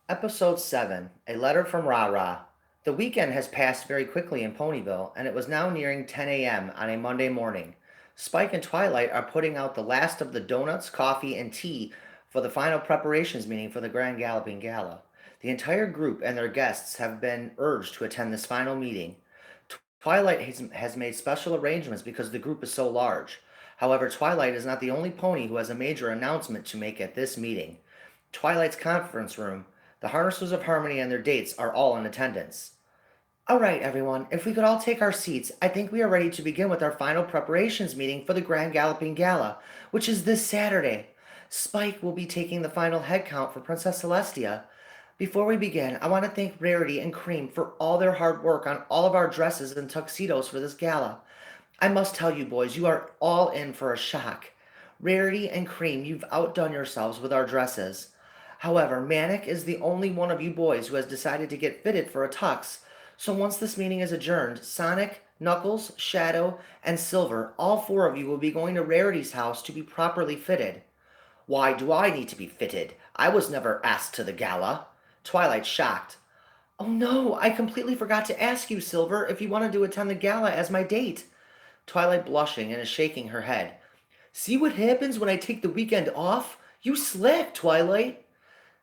Episode 7, A Letter from RaRa. The weekend has passed very quickly in Ponyville, and it was now nearing 10 a.m. on a Monday morning. Spike and Twilight are putting out the last of the donuts, coffee, and tea for the final preparations meeting for the Grand Galloping Gala. The entire group and their guests have been urged to attend this final meeting. Twilight has made special arrangements because the group is so large. However, Twilight is not the only pony who has a major announcement to make at this meeting. Twilight's conference room, the Harnessers of Harmony and their dates are all in attendance. All right, everyone, if we could all take our seats, I think we are ready to begin with our final preparations meeting for the Grand Galloping Gala, which is this Saturday. Spike will be taking the final head count for Princess Celestia. Before we begin, I want to thank Rarity and Cream for all their hard work on all of our dresses and tuxedos for this gala. I must tell you, boys, you are all in for a shock. Rarity and Cream, you've outdone yourselves with our dresses. However, Manic is the only one of you boys who has decided to get fitted for a tux. So once this meeting is adjourned, Sonic, Knuckles, Shadow, and Silver, all four of you will be going to Rarity's house to be properly fitted. Why do I need to be fitted? I was never asked to the gala. Twilight shocked. Oh no, I completely forgot to ask you, Silver, if you wanted to attend the gala as my date. Twilight blushing and is shaking her head. See what happens when I take the weekend off? You slack, Twilight.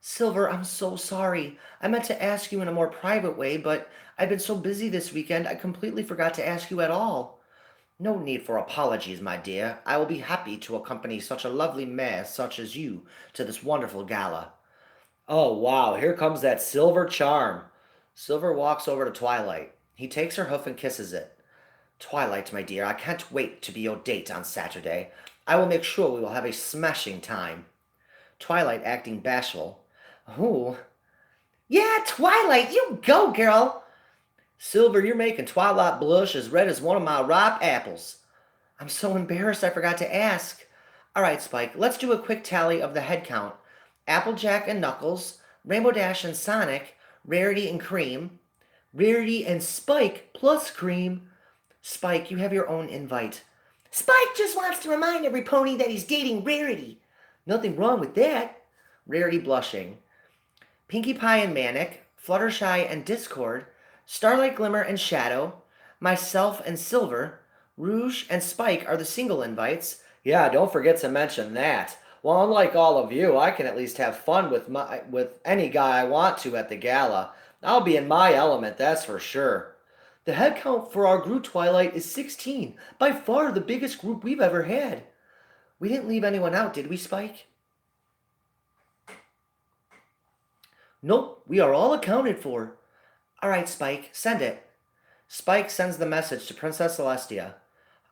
Silver, I'm so sorry. I meant to ask you in a more private way, but I've been so busy this weekend I completely forgot to ask you at all. No need for apologies, my dear. I will be happy to accompany such a lovely mare such as you to this wonderful gala. Oh, wow, here comes that silver charm. Silver walks over to Twilight. He takes her hoof and kisses it. Twilight, my dear, I can't wait to be your date on Saturday. I will make sure we will have a smashing time. Twilight acting bashful. Ooh. Yeah, Twilight, you go, girl. Silver, you're making Twilight blush as red as one of my ripe apples. I'm so embarrassed I forgot to ask. All right, Spike, let's do a quick tally of the head count. Applejack and Knuckles, Rainbow Dash and Sonic, Rarity and Cream, Rarity and Spike plus Cream. Spike, you have your own invite. Spike just wants to remind every pony that he's dating Rarity. Nothing wrong with that. Rarity blushing. Pinkie Pie and Manic, Fluttershy and Discord, Starlight Glimmer and Shadow, myself and Silver, Rouge and Spike are the single invites. Yeah, don't forget to mention that. Well, unlike all of you, I can at least have fun with any guy I want to at the gala. I'll be in my element, that's for sure. The head count for our group, Twilight, is 16, by far the biggest group we've ever had. We didn't leave anyone out, did we, Spike? Nope, we are all accounted for. All right, Spike, send it. Spike sends the message to Princess Celestia.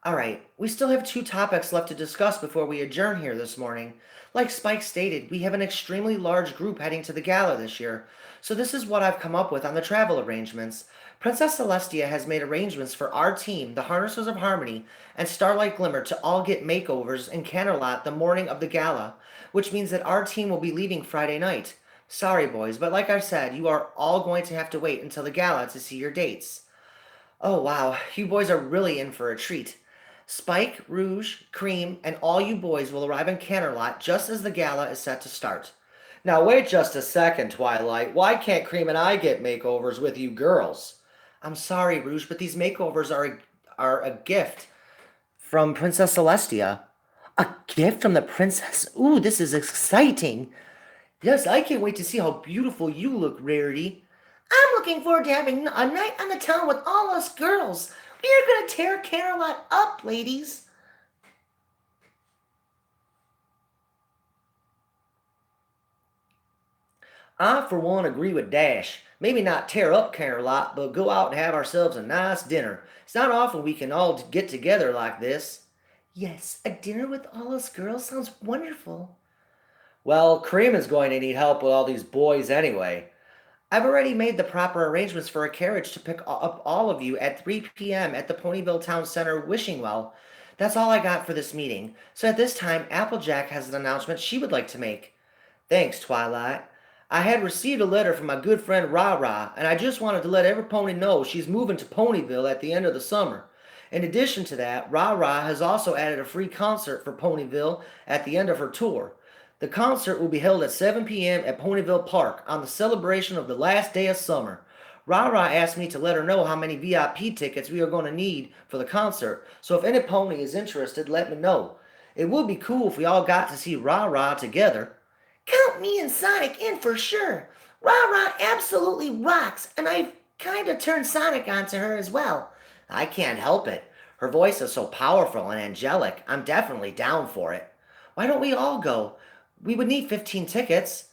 All right, we still have two topics left to discuss before we adjourn here this morning. Like Spike stated, we have an extremely large group heading to the gala this year, so this is what I've come up with on the travel arrangements. Princess Celestia has made arrangements for our team, the Harnessers of Harmony, and Starlight Glimmer to all get makeovers in Canterlot the morning of the gala, which means that our team will be leaving Friday night. Sorry, boys, but like I said, you are all going to have to wait until the gala to see your dates. Oh, wow, you boys are really in for a treat. Spike, Rouge, Cream, and all you boys will arrive in Canterlot just as the gala is set to start. Now wait just a second, Twilight. Why can't Cream and I get makeovers with you girls? I'm sorry, Rouge, but these makeovers are a gift from Princess Celestia. A gift from the princess? Ooh, this is exciting. Yes, I can't wait to see how beautiful you look, Rarity. I'm looking forward to having a night on the town with all us girls. We are going to tear Canterlot up, ladies. I, for one, agree with Dash. Maybe not tear up Canterlot, but go out and have ourselves a nice dinner. It's not often we can all get together like this. Yes, a dinner with all us girls sounds wonderful. Well, Cream is going to need help with all these boys anyway. I've already made the proper arrangements for a carriage to pick up all of you at 3 p.m. at the Ponyville Town Center wishing well. That's all I got for this meeting. So at this time, Applejack has an announcement she would like to make. Thanks, Twilight. I had received a letter from my good friend RaRa, and I just wanted to let every pony know she's moving to Ponyville at the end of the summer. In addition to that, RaRa has also added a free concert for Ponyville at the end of her tour. The concert will be held at 7 p.m. at Ponyville Park on the celebration of the last day of summer. RaRa asked me to let her know how many VIP tickets we are going to need for the concert, so if any pony is interested, let me know. It would be cool if we all got to see RaRa together. Count me and Sonic in for sure. RaRa absolutely rocks, and I've kind of turned Sonic onto her as well. I can't help it. Her voice is so powerful and angelic. I'm definitely down for it. Why don't we all go? We would need 15 tickets.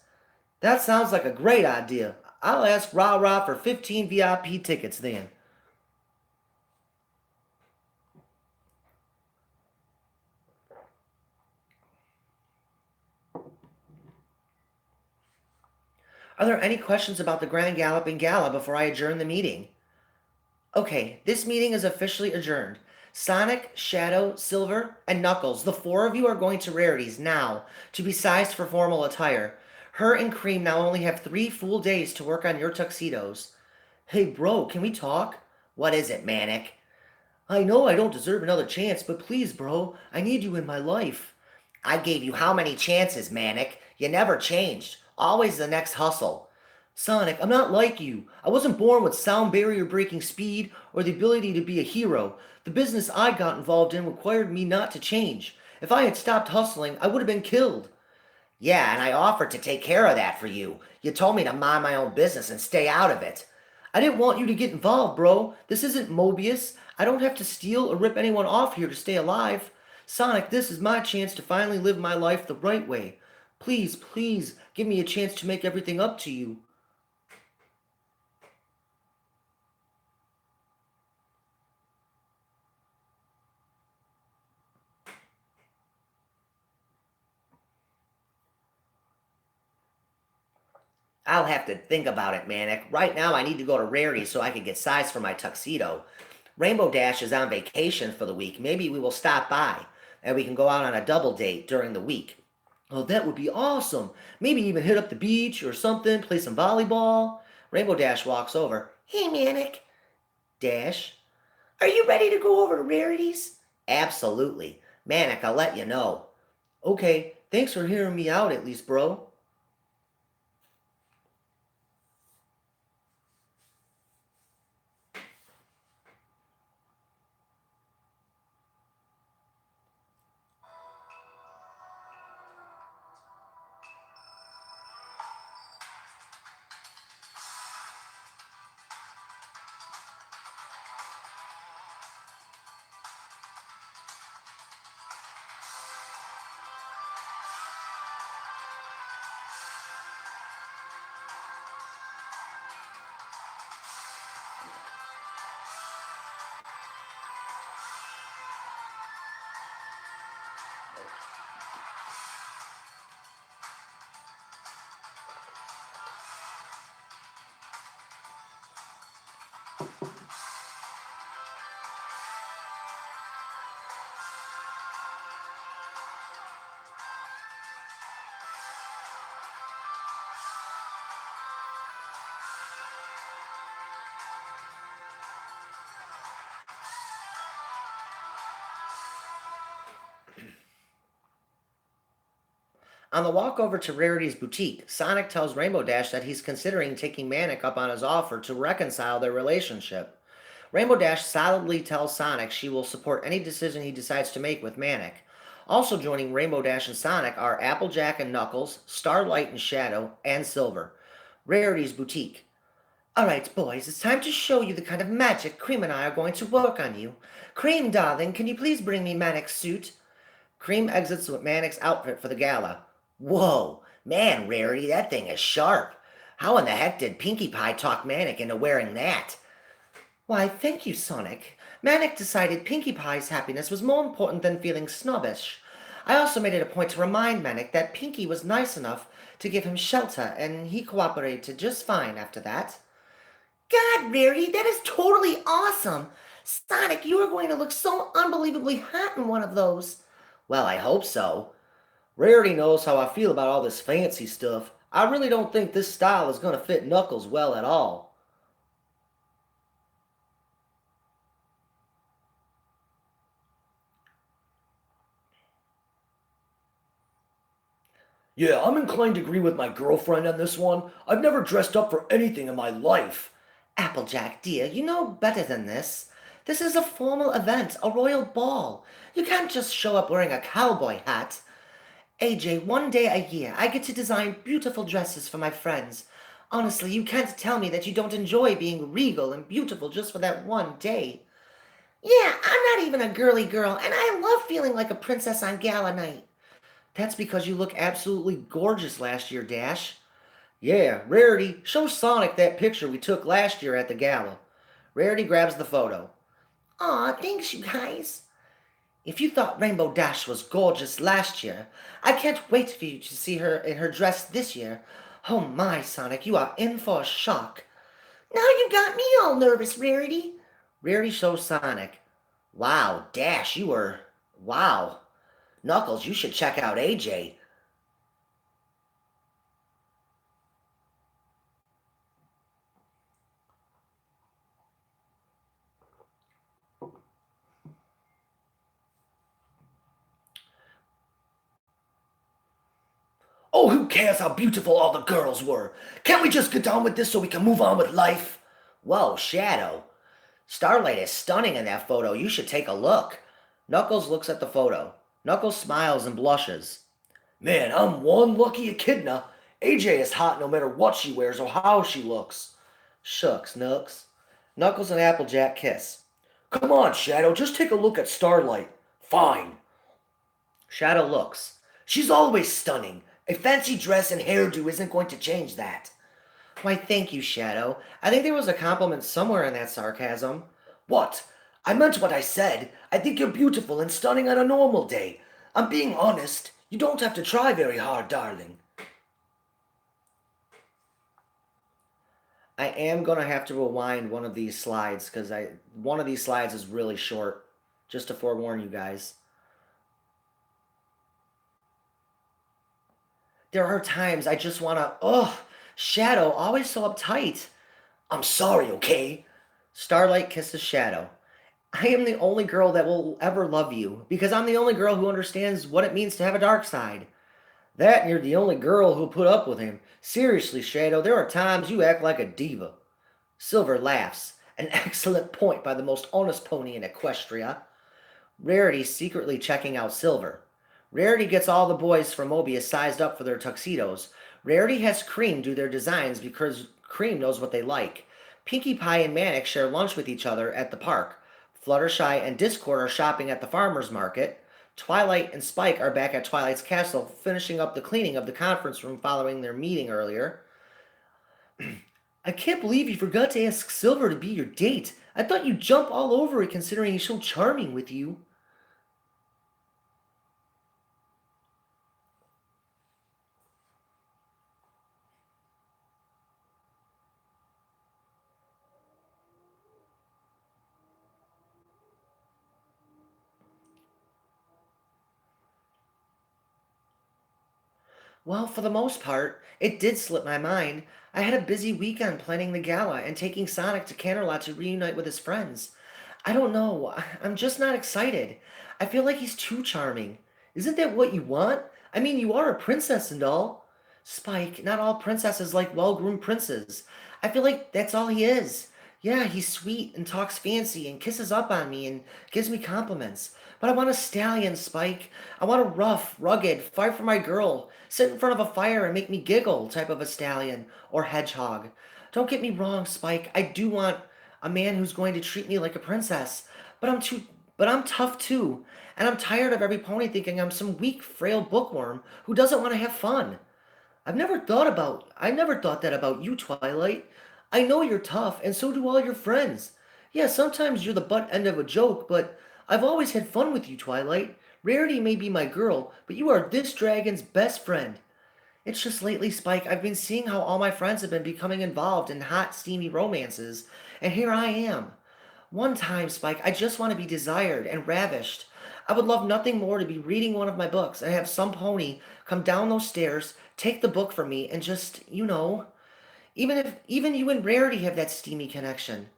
That sounds like a great idea. I'll ask RaRa for 15 VIP tickets then. Are there any questions about the Grand Galloping Gala before I adjourn the meeting? Okay, this meeting is officially adjourned. Sonic, Shadow, Silver, and Knuckles, the four of you are going to Rarities now to be sized for formal attire. Her and Cream now only have 3 full days to work on your tuxedos. Hey bro, can we talk? What is it, Manic? I know I don't deserve another chance, but please, bro, I need you in my life. I gave you how many chances, Manic? You never changed. Always the next hustle. Sonic, I'm not like you. I wasn't born with sound barrier breaking speed or the ability to be a hero. The business I got involved in required me not to change. If I had stopped hustling, I would have been killed. Yeah, and I offered to take care of that for you. You told me to mind my own business and stay out of it. I didn't want you to get involved, bro. This isn't Mobius. I don't have to steal or rip anyone off here to stay alive. Sonic, this is my chance to finally live my life the right way. Please, please, give me a chance to make everything up to you. I'll have to think about it, Manic. Right now, I need to go to Rarity so I can get sized for my tuxedo. Rainbow Dash is on vacation for the week. Maybe we will stop by and we can go out on a double date during the week. Oh, that would be awesome. Maybe even hit up the beach or something, play some volleyball. Rainbow Dash walks over. Hey, Manic. Dash, are you ready to go over to Rarities? Absolutely. Manic, I'll let you know. Okay, thanks for hearing me out at least, bro. On the walk over to Rarity's boutique, Sonic tells Rainbow Dash that he's considering taking Manic up on his offer to reconcile their relationship. Rainbow Dash solidly tells Sonic she will support any decision he decides to make with Manic. Also joining Rainbow Dash and Sonic are Applejack and Knuckles, Starlight and Shadow, and Silver. Rarity's boutique. Alright, boys, it's time to show you the kind of magic Cream and I are going to work on you. Cream, darling, can you please bring me Manic's suit? Cream exits with Manic's outfit for the gala. Whoa, man, Rarity, that thing is sharp. How in the heck did Pinkie Pie talk Manic into wearing that? Why, thank you, Sonic. Manic decided Pinkie Pie's happiness was more important than feeling snobbish. I also made it a point to remind Manic that Pinkie was nice enough to give him shelter, and he cooperated just fine after that. God, Rarity, that is totally awesome! Sonic, you are going to look so unbelievably hot in one of those. Well, I hope so. Rarity knows how I feel about all this fancy stuff. I really don't think this style is going to fit Knuckles well at all. Yeah, I'm inclined to agree with my girlfriend on this one. I've never dressed up for anything in my life. Applejack, dear, you know better than this. This is a formal event, a royal ball. You can't just show up wearing a cowboy hat. AJ, one day a year, I get to design beautiful dresses for my friends. Honestly, you can't tell me that you don't enjoy being regal and beautiful just for that one day. Yeah, I'm not even a girly girl, and I love feeling like a princess on gala night. That's because you look absolutely gorgeous last year, Dash. Yeah, Rarity, show Sonic that picture we took last year at the gala. Rarity grabs the photo. Aw, thanks, you guys. If you thought Rainbow Dash was gorgeous last year, I can't wait for you to see her in her dress this year. Oh my, Sonic, you are in for a shock. Now you got me all nervous, Rarity. Rarity shows Sonic. Wow, Dash, you were. Wow. Knuckles, you should check out AJ. Oh, who cares how beautiful all the girls were? Can't we just get on with this so we can move on with life? Whoa, Shadow. Starlight is stunning in that photo. You should take a look. Knuckles looks at the photo. Knuckles smiles and blushes. Man, I'm one lucky echidna. AJ is hot no matter what she wears or how she looks. Shucks, Nooks. Knuckles and Applejack kiss. Come on, Shadow, just take a look at Starlight. Fine. Shadow looks. She's always stunning. A fancy dress and hairdo isn't going to change that. Why, thank you, Shadow. I think there was a compliment somewhere in that sarcasm. What? I meant what I said. I think you're beautiful and stunning on a normal day. I'm being honest. You don't have to try very hard, darling. I am gonna have to rewind one of these slides because I one of these slides is really short. Just to forewarn you guys. There are times I just wanna, ugh, Shadow, always so uptight. I'm sorry, okay? Starlight kisses Shadow. I am the only girl that will ever love you because I'm the only girl who understands what it means to have a dark side. That and you're the only girl who'll put up with him. Seriously, Shadow, there are times you act like a diva. Silver laughs. An excellent point by the most honest pony in Equestria. Rarity secretly checking out Silver. Rarity gets all the boys from Mobius sized up for their tuxedos. Rarity has Cream do their designs because Cream knows what they like. Pinkie Pie and Manic share lunch with each other at the park. Fluttershy and Discord are shopping at the farmer's market. Twilight and Spike are back at Twilight's castle, finishing up the cleaning of the conference room following their meeting earlier. I can't believe you forgot to ask Silver to be your date. I thought you'd jump all over it considering he's so charming with you. Well, for the most part, it did slip my mind. I had a busy weekend planning the gala and taking Sonic to Canterlot to reunite with his friends. I don't know, I'm just not excited. I feel like he's too charming. Isn't that what you want? I mean, you are a princess and all. Spike, not all princesses like well-groomed princes. I feel like that's all he is. Yeah, he's sweet and talks fancy and kisses up on me and gives me compliments. But I want a stallion, Spike. I want a rough, rugged, fight for my girl, sit in front of a fire and make me giggle type of a stallion or hedgehog. Don't get me wrong, Spike. I do want a man who's going to treat me like a princess. But I'm tough too. And I'm tired of every pony thinking I'm some weak, frail bookworm who doesn't want to have fun. I never thought that about you, Twilight. I know you're tough, and so do all your friends. Yeah, sometimes you're the butt end of a joke, but I've always had fun with you, Twilight. Rarity may be my girl, but you are this dragon's best friend. It's just lately, Spike, I've been seeing how all my friends have been becoming involved in hot, steamy romances, and here I am. One time, Spike, I just want to be desired and ravished. I would love nothing more to be reading one of my books and have some pony come down those stairs, take the book from me, and just, even you and Rarity have that steamy connection.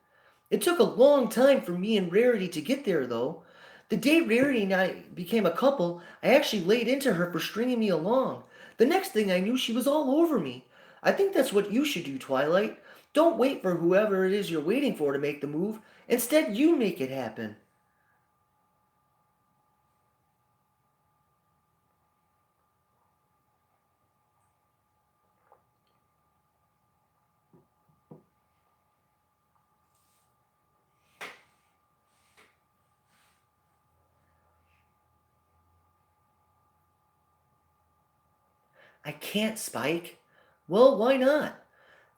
It took a long time for me and Rarity to get there, though. The day Rarity and I became a couple, I actually laid into her for stringing me along. The next thing I knew, she was all over me. I think that's what you should do, Twilight. Don't wait for whoever it is you're waiting for to make the move. Instead, you make it happen. I can't, Spike. Well, why not?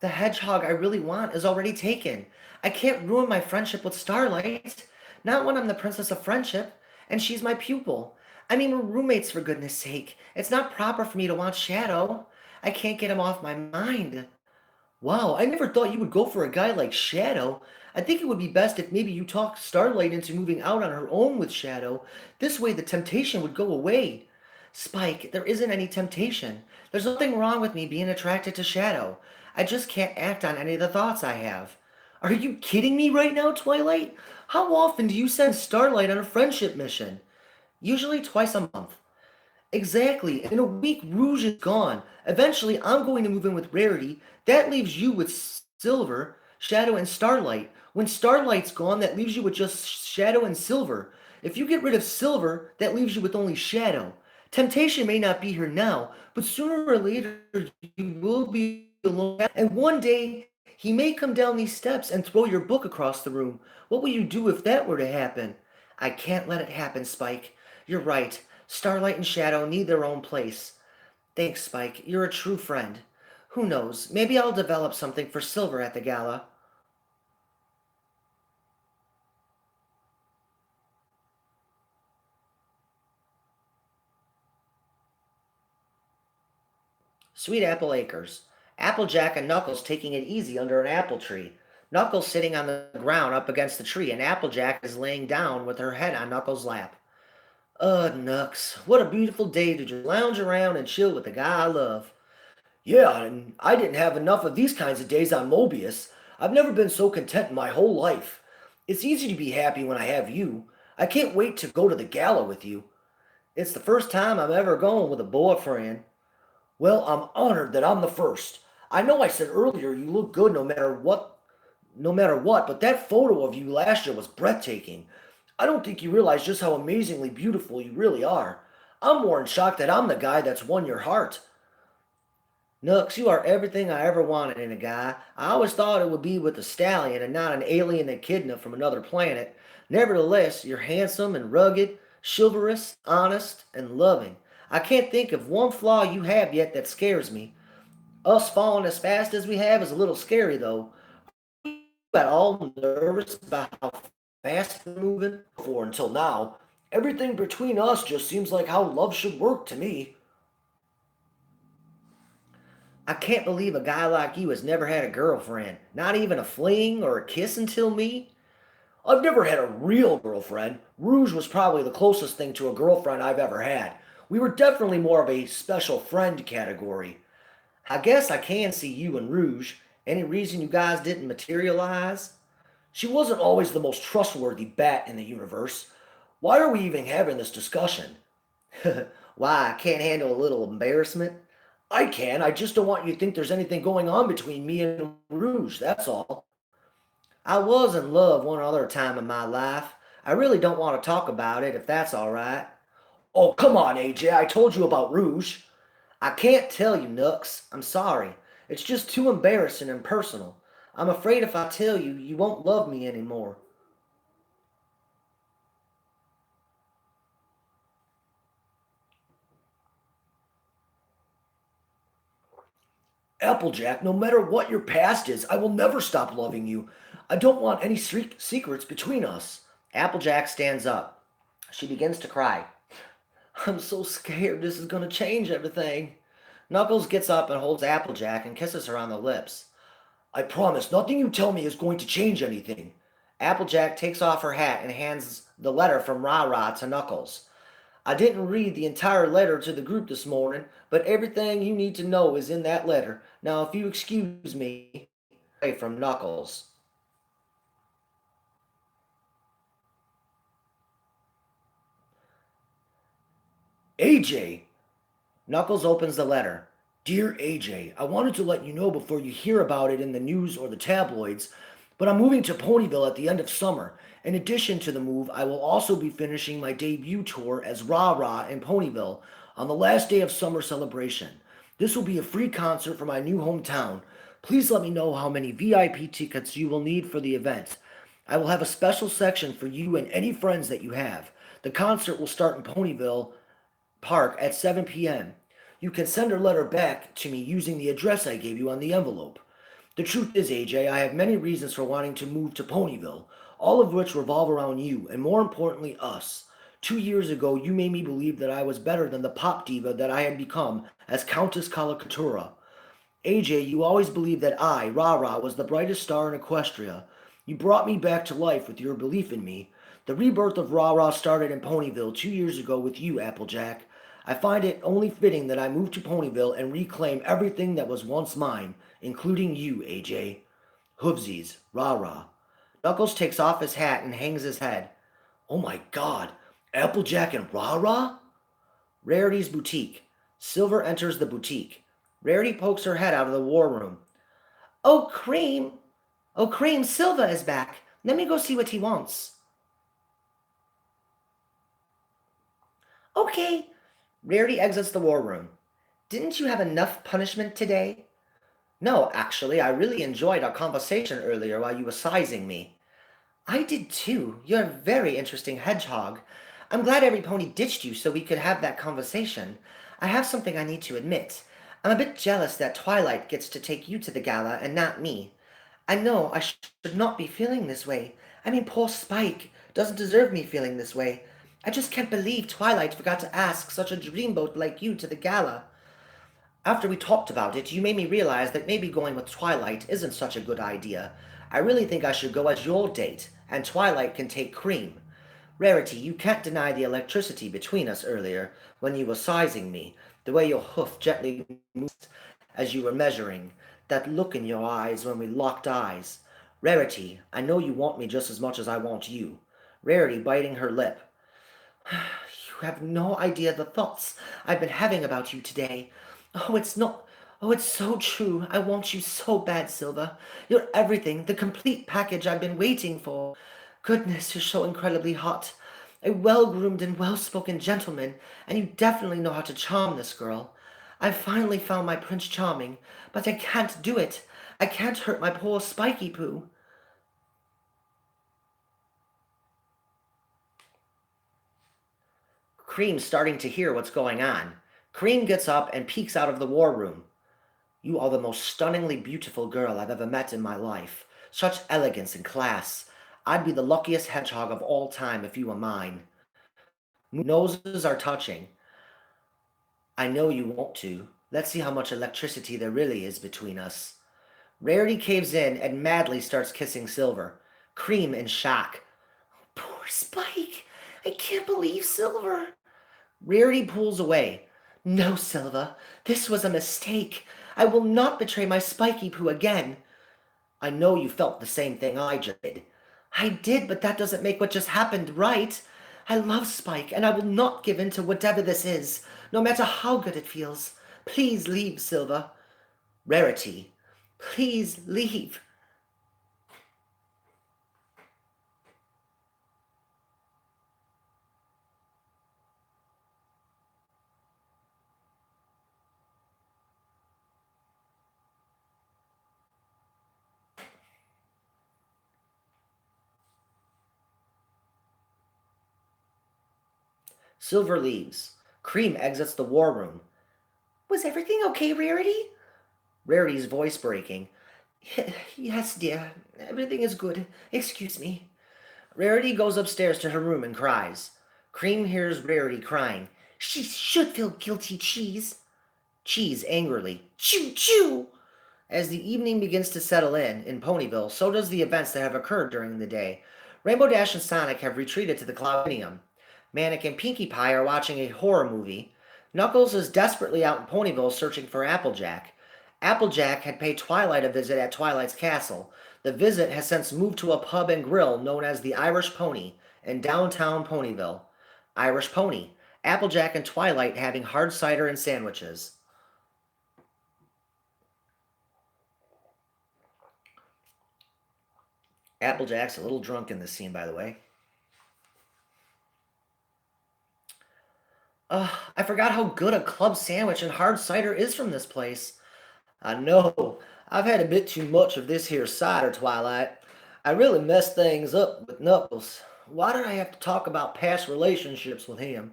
The hedgehog I really want is already taken. I can't ruin my friendship with Starlight. Not when I'm the princess of friendship, and she's my pupil. I mean, we're roommates for goodness sake. It's not proper for me to want Shadow. I can't get him off my mind. Wow, I never thought you would go for a guy like Shadow. I think it would be best if maybe you talked Starlight into moving out on her own with Shadow. This way the temptation would go away. Spike, there isn't any temptation. There's nothing wrong with me being attracted to Shadow. I just can't act on any of the thoughts I have. Are you kidding me right now, Twilight? How often do you send Starlight on a friendship mission? Usually twice a month. Exactly. In a week, Rouge is gone. Eventually, I'm going to move in with Rarity. That leaves you with Silver, Shadow, and Starlight. When Starlight's gone, that leaves you with just Shadow and Silver. If you get rid of Silver, that leaves you with only Shadow. Temptation may not be here now, but sooner or later you will be alone. And one day, he may come down these steps and throw your book across the room. What will you do if that were to happen? I can't let it happen, Spike. You're right. Starlight and Shadow need their own place. Thanks, Spike. You're a true friend. Who knows? Maybe I'll develop something for Silver at the gala. Sweet Apple Acres. Applejack and Knuckles taking it easy under an apple tree. Knuckles sitting on the ground up against the tree, and Applejack is laying down with her head on Knuckles' lap. Nux, what a beautiful day to just lounge around and chill with the guy I love. Yeah, and I didn't have enough of these kinds of days on Mobius. I've never been so content in my whole life. It's easy to be happy when I have you. I can't wait to go to the gala with you. It's the first time I'm ever going with a boyfriend. Well, I'm honored that I'm the first. I know I said earlier you look good no matter what, but that photo of you last year was breathtaking. I don't think you realize just how amazingly beautiful you really are. I'm more in shock that I'm the guy that's won your heart. Nux, you are everything I ever wanted in a guy. I always thought it would be with a stallion and not an alien echidna from another planet. Nevertheless, you're handsome and rugged, chivalrous, honest, and loving. I can't think of one flaw you have yet that scares me. Us falling as fast as we have is a little scary, though. At all nervous about how fast we're moving? For until now, everything between us just seems like how love should work to me. I can't believe a guy like you has never had a girlfriend. Not even a fling or a kiss until me. I've never had a real girlfriend. Rouge was probably the closest thing to a girlfriend I've ever had. We were definitely more of a special friend category. I guess I can see you and Rouge. Any reason you guys didn't materialize? She wasn't always the most trustworthy bat in the universe. Why are we even having this discussion? Why, I can't handle a little embarrassment? I can, I just don't want you to think there's anything going on between me and Rouge, that's all. I was in love one other time in my life. I really don't want to talk about it if that's all right. Oh, come on, AJ, I told you about Rouge. I can't tell you, Nux. I'm sorry. It's just too embarrassing and personal. I'm afraid if I tell you, you won't love me anymore. Applejack, no matter what your past is, I will never stop loving you. I don't want any secrets between us. Applejack stands up. She begins to cry. I'm so scared this is going to change everything. Knuckles gets up and holds Applejack and kisses her on the lips. I promise nothing you tell me is going to change anything. Applejack takes off her hat and hands the letter from RaRa to Knuckles. I didn't read the entire letter to the group this morning, but everything you need to know is in that letter. Now, if you excuse me, away from Knuckles. AJ, Knuckles opens the letter. Dear AJ, I wanted to let you know before you hear about it in the news or the tabloids, but I'm moving to Ponyville at the end of summer. In addition to the move, I will also be finishing my debut tour as RaRa in Ponyville on the last day of summer celebration. This will be a free concert for my new hometown. Please let me know how many VIP tickets you will need for the event. I will have a special section for you and any friends that you have. The concert will start in Ponyville Park at 7 p.m. You can send a letter back to me using the address I gave you on the envelope. The truth is, AJ, I have many reasons for wanting to move to Ponyville, all of which revolve around you, and more importantly, us. 2 years ago, you made me believe that I was better than the pop diva that I had become as Countess Calicatura. AJ, you always believed that I, RaRa, was the brightest star in Equestria. You brought me back to life with your belief in me. The rebirth of RaRa started in Ponyville 2 years ago with you, Applejack. I find it only fitting that I move to Ponyville and reclaim everything that was once mine, including you, AJ. Hoovesies, RaRa. Knuckles takes off his hat and hangs his head. Oh my god, Applejack and RaRa? Rarity's boutique. Silver enters the boutique. Rarity pokes her head out of the war room. Oh, Cream! Oh, Cream, Silva is back. Let me go see what he wants. Okay. Rarity exits the war room. Didn't you have enough punishment today? No, actually, I really enjoyed our conversation earlier while you were sizing me. I did too. You're a very interesting hedgehog. I'm glad every pony ditched you so we could have that conversation. I have something I need to admit. I'm a bit jealous that Twilight gets to take you to the gala and not me. I know I should not be feeling this way. I mean, poor Spike doesn't deserve me feeling this way. I just can't believe Twilight forgot to ask such a dreamboat like you to the gala. After we talked about it, you made me realize that maybe going with Twilight isn't such a good idea. I really think I should go as your date, and Twilight can take Cream. Rarity, you can't deny the electricity between us earlier, when you were sizing me, the way your hoof gently moved as you were measuring, that look in your eyes when we locked eyes. Rarity, I know you want me just as much as I want you. Rarity biting her lip. You have no idea the thoughts I've been having about you today. Oh, it's not. Oh, it's so true. I want you so bad, Silva. You're everything, the complete package I've been waiting for. Goodness, you're so incredibly hot. A well-groomed and well-spoken gentleman, and you definitely know how to charm this girl. I finally found my Prince Charming, but I can't do it. I can't hurt my poor Spiky Poo. Cream's starting to hear what's going on. Cream gets up and peeks out of the war room. You are the most stunningly beautiful girl I've ever met in my life. Such elegance and class. I'd be the luckiest hedgehog of all time if you were mine. Noses are touching. I know you want to. Let's see how much electricity there really is between us. Rarity caves in and madly starts kissing Silver. Cream in shock. Poor Spike. I can't believe Silver. Rarity pulls away. No, Silva, this was a mistake. I will not betray my Spiky Poo again. I know you felt the same thing I did. I did, but that doesn't make what just happened right. I love Spike, and I will not give in to whatever this is, no matter how good it feels. Please leave, Silva. Rarity, please leave. Silver leaves. Cream exits the war room. Was everything okay, Rarity? Rarity's voice breaking. Yes, dear. Everything is good. Excuse me. Rarity goes upstairs to her room and cries. Cream hears Rarity crying. She should feel guilty, Cheese. Cheese angrily. Choo choo! As the evening begins to settle in Ponyville, so does the events that have occurred during the day. Rainbow Dash and Sonic have retreated to the Cloudinium. Manic and Pinkie Pie are watching a horror movie. Knuckles is desperately out in Ponyville searching for Applejack. Applejack had paid Twilight a visit at Twilight's castle. The visit has since moved to a pub and grill known as the Irish Pony in downtown Ponyville. Irish Pony. Applejack and Twilight having hard cider and sandwiches. Applejack's a little drunk in this scene, by the way. I forgot how good a club sandwich and hard cider is from this place. I know. I've had a bit too much of this here cider, Twilight. I really messed things up with Knuckles. Why did I have to talk about past relationships with him?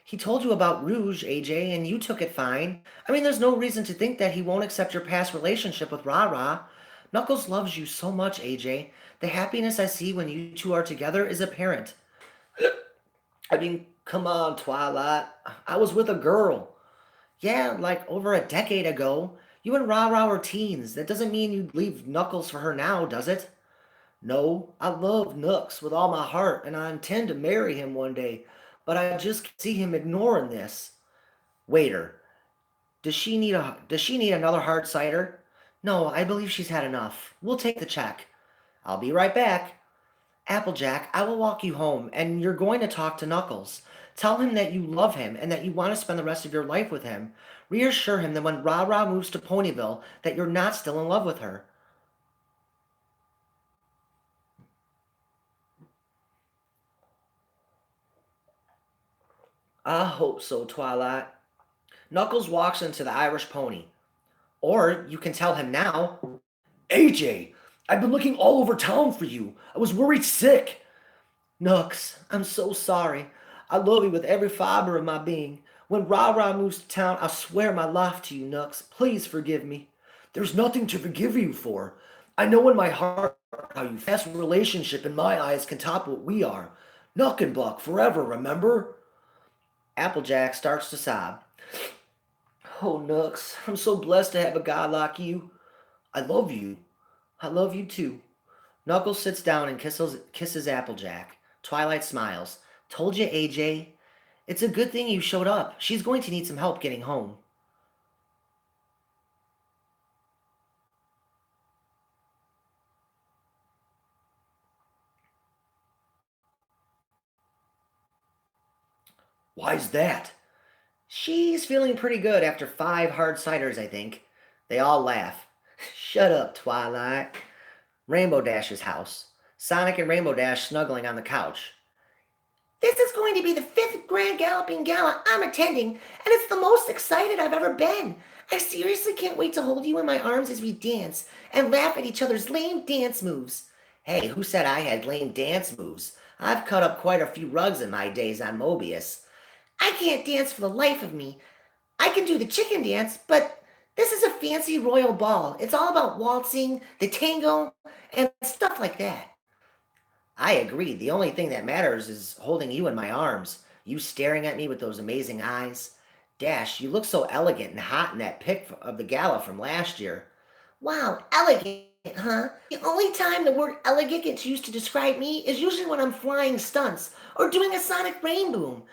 He told you about Rouge, AJ, and you took it fine. I mean, there's no reason to think that he won't accept your past relationship with RaRa. Knuckles loves you so much, AJ. The happiness I see when you two are together is apparent. I mean, come on, Twilight. I was with a girl. Yeah, like over a decade ago. You and RaRa were teens. That doesn't mean you'd leave Knuckles for her now, does it? No, I love Nux with all my heart, and I intend to marry him one day, but I just can't see him ignoring this. Waiter, does she need another hard cider? No, I believe she's had enough. We'll take the check. I'll be right back. Applejack, I will walk you home, and you're going to talk to Knuckles. Tell him that you love him and that you want to spend the rest of your life with him. Reassure him that when RaRa moves to Ponyville, that you're not still in love with her. I hope so, Twilight. Knuckles walks into the Irish pony. Or you can tell him now. AJ, I've been looking all over town for you. I was worried sick. Nux, I'm so sorry. I love you with every fiber of my being. When RaRa moves to town, I swear my life to you, Nux. Please forgive me. There's nothing to forgive you for. I know in my heart how you fast relationship in my eyes can top what we are. Nuck and Buck forever, remember? Applejack starts to sob. Oh, Nux, I'm so blessed to have a guy like you. I love you. I love you too. Knuckles sits down and kisses Applejack. Twilight smiles. Told you, AJ. It's a good thing you showed up. She's going to need some help getting home. Why's that? She's feeling pretty good after 5 hard ciders, I think. They all laugh. Shut up, Twilight. Rainbow Dash's house. Sonic and Rainbow Dash snuggling on the couch. This is going to be the 5th Grand Galloping Gala I'm attending, and it's the most excited I've ever been. I seriously can't wait to hold you in my arms as we dance and laugh at each other's lame dance moves. Hey, who said I had lame dance moves? I've cut up quite a few rugs in my days on Mobius. I can't dance for the life of me. I can do the chicken dance, but this is a fancy royal ball. It's all about waltzing, the tango, and stuff like that. I agree. The only thing that matters is holding you in my arms, you staring at me with those amazing eyes. Dash, you look so elegant and hot in that pic of the gala from last year. Wow, elegant, huh? The only time the word elegant gets used to describe me is usually when I'm flying stunts or doing a sonic rain boom.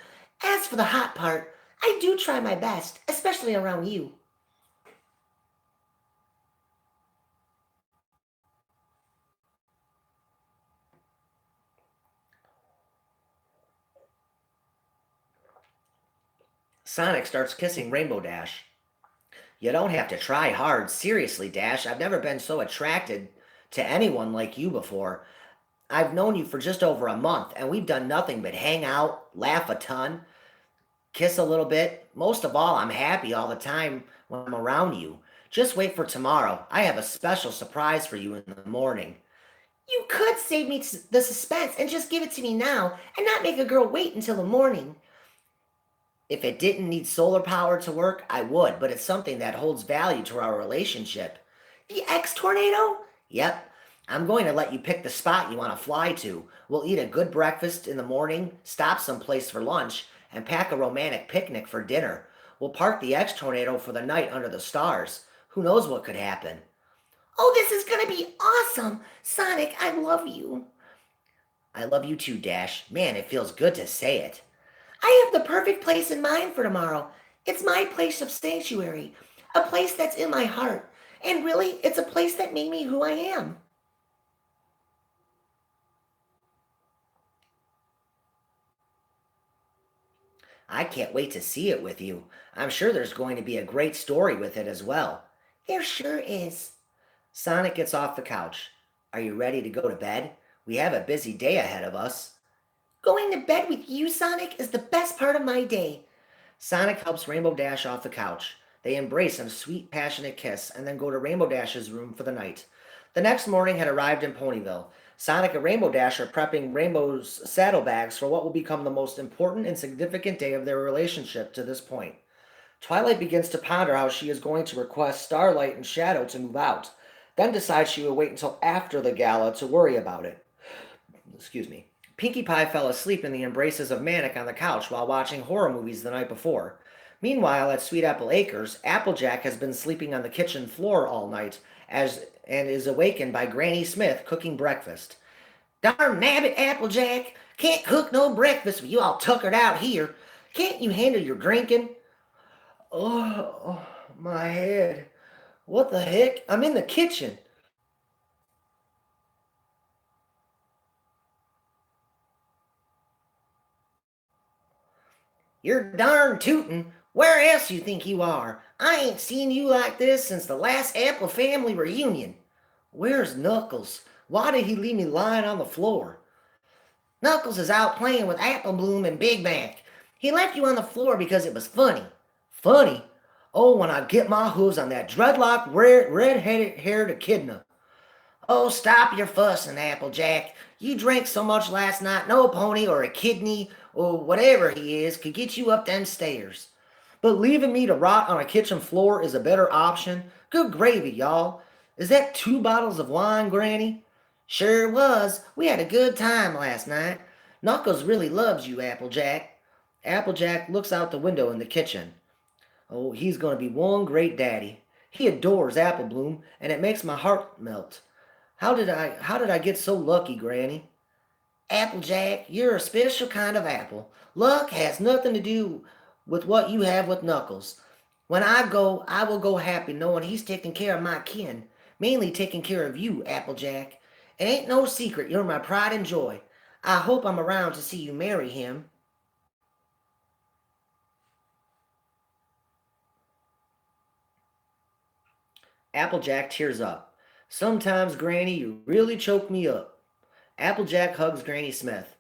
As for the hot part, I do try my best, especially around you. Sonic starts kissing Rainbow Dash. You don't have to try hard. Seriously, Dash, I've never been so attracted to anyone like you before. I've known you for just over a month, and we've done nothing but hang out, laugh a ton, kiss a little bit. Most of all, I'm happy all the time when I'm around you. Just wait for tomorrow. I have a special surprise for you in the morning. You could save me the suspense and just give it to me now and not make a girl wait until the morning. If it didn't need solar power to work, I would, but it's something that holds value to our relationship. The X tornado? Yep. I'm going to let you pick the spot you want to fly to. We'll eat a good breakfast in the morning, stop someplace for lunch, and pack a romantic picnic for dinner. We'll park the X tornado for the night under the stars. Who knows what could happen? Oh, this is going to be awesome! Sonic, I love you. I love you too, Dash. Man, it feels good to say it. I have the perfect place in mind for tomorrow. It's my place of sanctuary, a place that's in my heart. And really, it's a place that made me who I am. I can't wait to see it with you. I'm sure there's going to be a great story with it as well. There sure is. Sonic gets off the couch. Are you ready to go to bed? We have a busy day ahead of us. Going to bed with you, Sonic, is the best part of my day. Sonic helps Rainbow Dash off the couch. They embrace in a sweet, passionate kiss and then go to Rainbow Dash's room for the night. The next morning had arrived in Ponyville. Sonic and Rainbow Dash are prepping Rainbow's saddlebags for what will become the most important and significant day of their relationship to this point. Twilight begins to ponder how she is going to request Starlight and Shadow to move out, then decides she will wait until after the gala to worry about it. Excuse me. Pinkie Pie fell asleep in the embraces of Manic on the couch while watching horror movies the night before. Meanwhile, at Sweet Apple Acres, Applejack has been sleeping on the kitchen floor all night and is awakened by Granny Smith cooking breakfast. Darn nabbit, Applejack! Can't cook no breakfast with you all tuckered out here. Can't you handle your drinking? Oh, my head. What the heck? I'm in the kitchen. You're darn tootin'. Where else you think you are? I ain't seen you like this since the last Apple family reunion. Where's Knuckles? Why did he leave me lying on the floor? Knuckles is out playing with Apple Bloom and Big Mac. He left you on the floor because it was funny. Funny? Oh, when I get my hooves on that dreadlock red-headed haired echidna. Oh, stop your fussing, Applejack. You drank so much last night, no pony or a kidney or whatever he is could get you up them stairs. But leaving me to rot on a kitchen floor is a better option. Good gravy, y'all. Is that 2 bottles of wine, Granny? Sure was. We had a good time last night. Knuckles really loves you, Applejack. Applejack looks out the window in the kitchen. Oh, he's going to be one great daddy. He adores Apple Bloom, and it makes my heart melt. How did I get so lucky, Granny? Applejack, you're a special kind of apple. Luck has nothing to do with what you have with Knuckles. When I go, I will go happy knowing he's taking care of my kin, mainly taking care of you, Applejack. It ain't no secret you're my pride and joy. I hope I'm around to see you marry him. Applejack tears up. Sometimes, Granny, you really choke me up. Applejack hugs Granny Smith.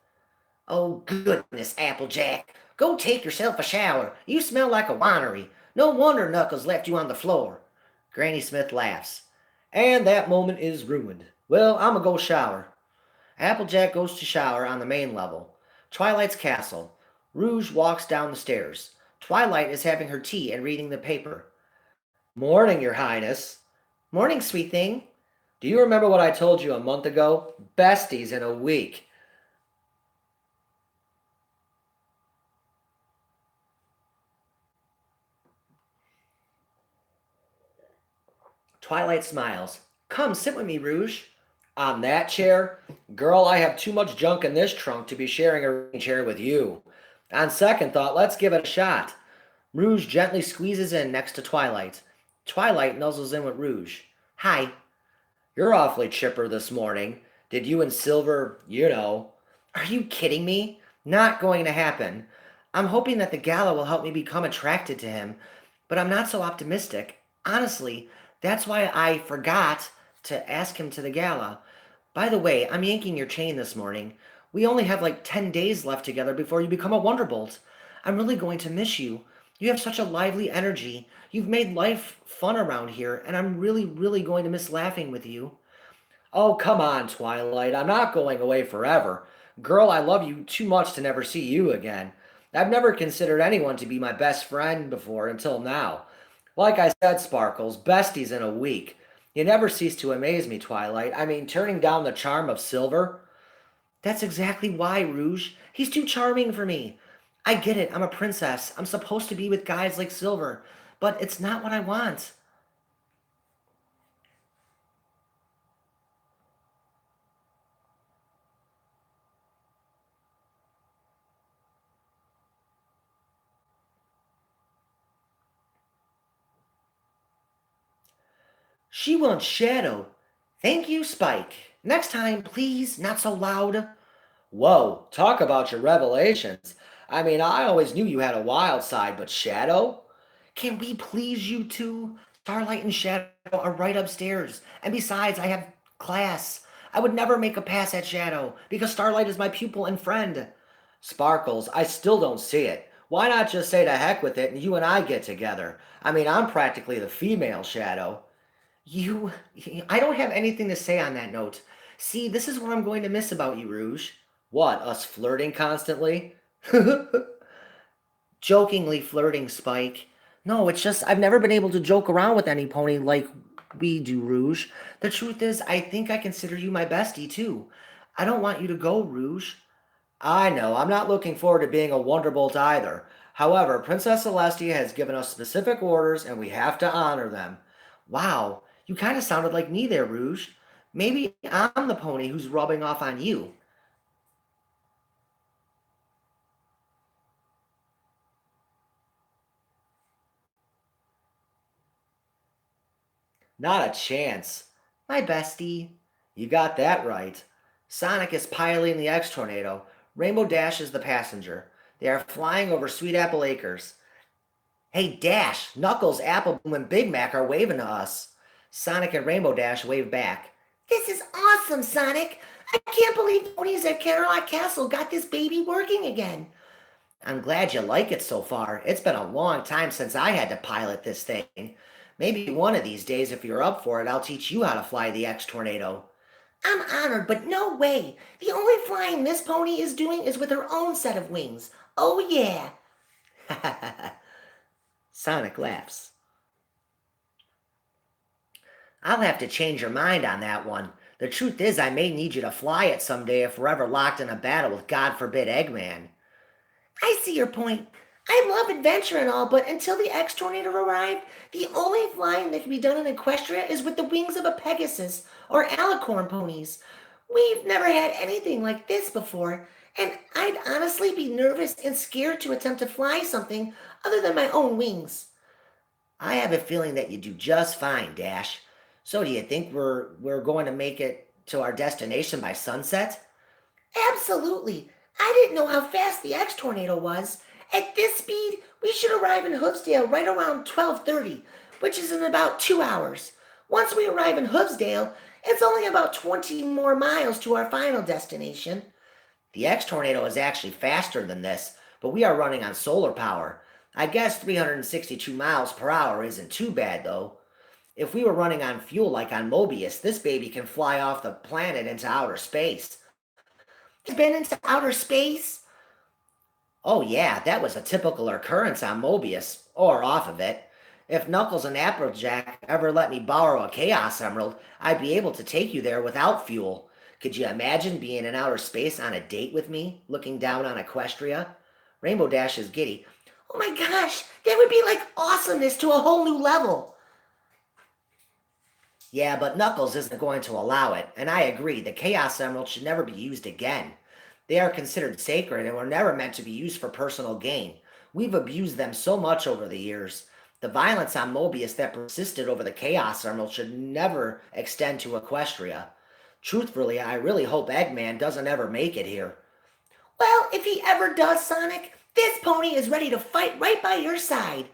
Oh, goodness, Applejack. Go take yourself a shower. You smell like a winery. No wonder Knuckles left you on the floor. Granny Smith laughs. And that moment is ruined. Well, I'ma go shower. Applejack goes to shower on the main level. Twilight's castle. Rouge walks down the stairs. Twilight is having her tea and reading the paper. Morning, Your Highness. Morning, sweet thing. Do you remember what I told you a month ago? Besties in a week. Twilight smiles. Come sit with me, Rouge. On that chair? Girl, I have too much junk in this trunk to be sharing a rocking chair with you. On second thought, let's give it a shot. Rouge gently squeezes in next to Twilight. Twilight nuzzles in with Rouge. Hi. You're awfully chipper this morning. Did you and Silver, Are you kidding me? Not going to happen. I'm hoping that the gala will help me become attracted to him, but I'm not so optimistic. Honestly, that's why I forgot to ask him to the gala. By the way, I'm yanking your chain this morning. We only have like 10 days left together before you become a Wonderbolt. I'm really going to miss you. You have such a lively energy. You've made life fun around here, and I'm really, really going to miss laughing with you. Oh, come on, Twilight. I'm not going away forever. Girl, I love you too much to never see you again. I've never considered anyone to be my best friend before until now. Like I said, Sparkles, besties in a week. You never cease to amaze me, Twilight. I mean, turning down the charm of Silver. That's exactly why, Rouge. He's too charming for me. I get it. I'm a princess. I'm supposed to be with guys like Silver. But it's not what I want. She wants Shadow. Thank you, Spike. Next time, please, not so loud. Whoa, talk about your revelations. I mean, I always knew you had a wild side, but Shadow? Can we please you two? Starlight and Shadow are right upstairs. And besides, I have class. I would never make a pass at Shadow because Starlight is my pupil and friend. Sparkles, I still don't see it. Why not just say to heck with it and you and I get together? I mean, I'm practically the female Shadow. You. I don't have anything to say on that note. See, this is what I'm going to miss about you, Rouge. What, us flirting constantly? Jokingly flirting, Spike. No, it's just I've never been able to joke around with any pony like we do, Rouge. The truth is, I think I consider you my bestie, too. I don't want you to go, Rouge. I know, I'm not looking forward to being a Wonderbolt either. However, Princess Celestia has given us specific orders and we have to honor them. Wow, you kind of sounded like me there, Rouge. Maybe I'm the pony who's rubbing off on you. Not a chance. My bestie. You got that right. Sonic is piloting the X Tornado. Rainbow Dash is the passenger. They are flying over Sweet Apple Acres. Hey, Dash, Knuckles, Apple Bloom, and Big Mac are waving to us. Sonic and Rainbow Dash wave back. This is awesome, Sonic. I can't believe ponies at Cadillac Castle got this baby working again. I'm glad you like it so far. It's been a long time since I had to pilot this thing. Maybe one of these days, if you're up for it, I'll teach you how to fly the X Tornado. I'm honored, but no way. The only flying this pony is doing is with her own set of wings. Oh, yeah. Sonic laughs. I'll have to change your mind on that one. The truth is, I may need you to fly it someday if we're ever locked in a battle with God forbid Eggman. I see your point. I love adventure and all, but until the X Tornado arrived, the only flying that can be done in Equestria is with the wings of a Pegasus or Alicorn ponies. We've never had anything like this before, and I'd honestly be nervous and scared to attempt to fly something other than my own wings. I have a feeling that you do just fine, Dash. So do you think we're going to make it to our destination by sunset? Absolutely. I didn't know how fast the X Tornado was. At this speed, we should arrive in Hoofsdale right around 12:30, which is in about 2 hours. Once we arrive in Hoofsdale, it's only about 20 more miles to our final destination. The X Tornado is actually faster than this, but we are running on solar power. I guess 362 miles per hour isn't too bad, though. If we were running on fuel like on Mobius, this baby can fly off the planet into outer space. It's been into outer space? Oh, yeah, that was a typical occurrence on Mobius, or off of it. If Knuckles and Applejack ever let me borrow a Chaos Emerald, I'd be able to take you there without fuel. Could you imagine being in outer space on a date with me, looking down on Equestria? Rainbow Dash is giddy. Oh my gosh, that would be like awesomeness to a whole new level. Yeah, but Knuckles isn't going to allow it, and I agree, the Chaos Emerald should never be used again. They are considered sacred and were never meant to be used for personal gain. We've abused them so much over the years. The violence on Mobius that persisted over the Chaos Emerald should never extend to Equestria. Truthfully, I really hope Eggman doesn't ever make it here. Well, if he ever does, Sonic, this pony is ready to fight right by your side.